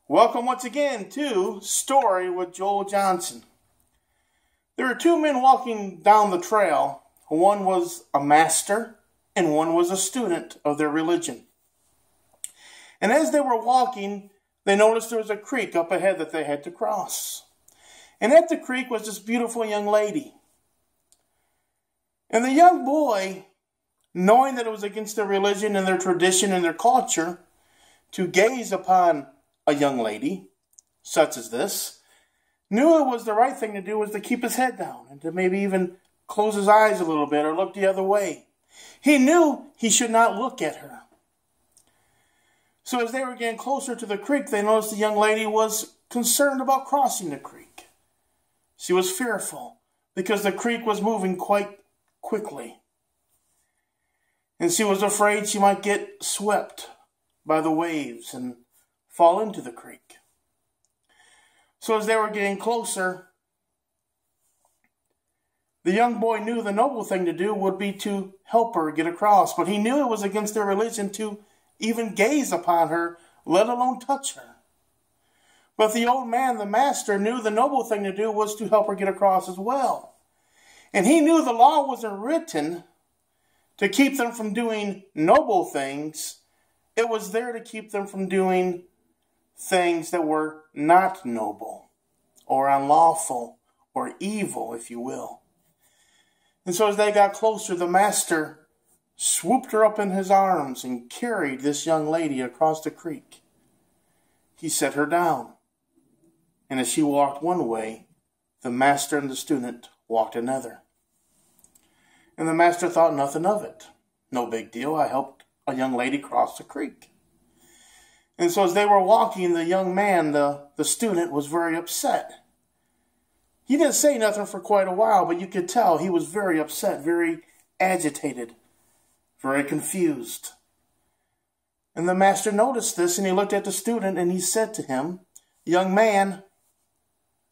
Welcome once again to Story with Joel Johnson. There are two men walking down the trail. One was a master and one was a student of their religion. And as they were walking, they noticed there was a creek up ahead that they had to cross. And at the creek was this beautiful young lady. And the young boy, knowing that it was against their religion and their tradition and their culture to gaze upon a young lady, such as this, knew it was the right thing to do was to keep his head down and to maybe even close his eyes a little bit or look the other way. He knew he should not look at her. So as they were getting closer to the creek, they noticed the young lady was concerned about crossing the creek. She was fearful because the creek was moving quite quickly. And she was afraid she might get swept by the waves and fall into the creek. So as they were getting closer, the young boy knew the noble thing to do would be to help her get across, but he knew it was against their religion to even gaze upon her, let alone touch her. But the old man, the master, knew the noble thing to do was to help her get across as well. And he knew the law wasn't written to keep them from doing noble things. It was there to keep them from doing things that were not noble or unlawful or evil, if you will. And so as they got closer, the master swooped her up in his arms and carried this young lady across the creek. He set her down. And as she walked one way, the master and the student walked another. And the master thought nothing of it. No big deal. I helped a young lady cross the creek. And so as they were walking, the young man, the student, was very upset. He didn't say nothing for quite a while, but you could tell he was very upset, very agitated, very confused. And the master noticed this, and he looked at the student, and he said to him, "Young man,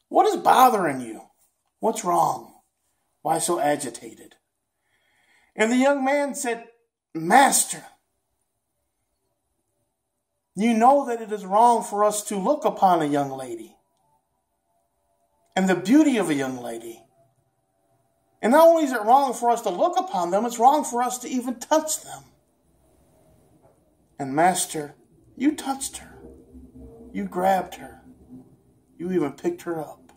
what is bothering you? What's wrong? Why so agitated?" And the young man said, "Master, you know that it is wrong for us to look upon a young lady and the beauty of a young lady. And not only is it wrong for us to look upon them, it's wrong for us to even touch them. And Master, you touched her. You grabbed her. You even picked her up.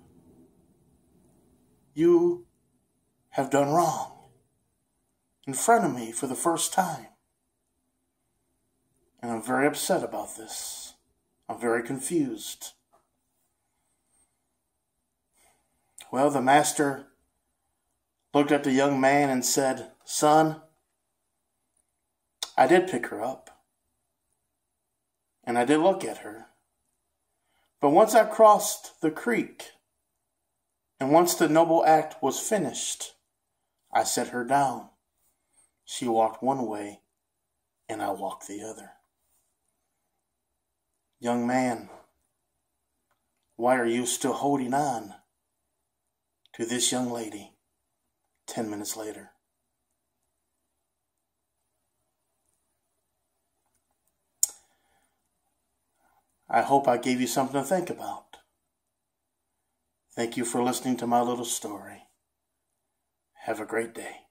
You have done wrong in front of me for the first time. And I'm very upset about this. I'm very confused." Well, the master looked at the young man and said, "Son, I did pick her up. And I did look at her. But once I crossed the creek, and once the noble act was finished, I set her down. She walked one way, and I walked the other. Young man, why are you still holding on to this young lady 10 minutes later?" I hope I gave you something to think about. Thank you for listening to my little story. Have a great day.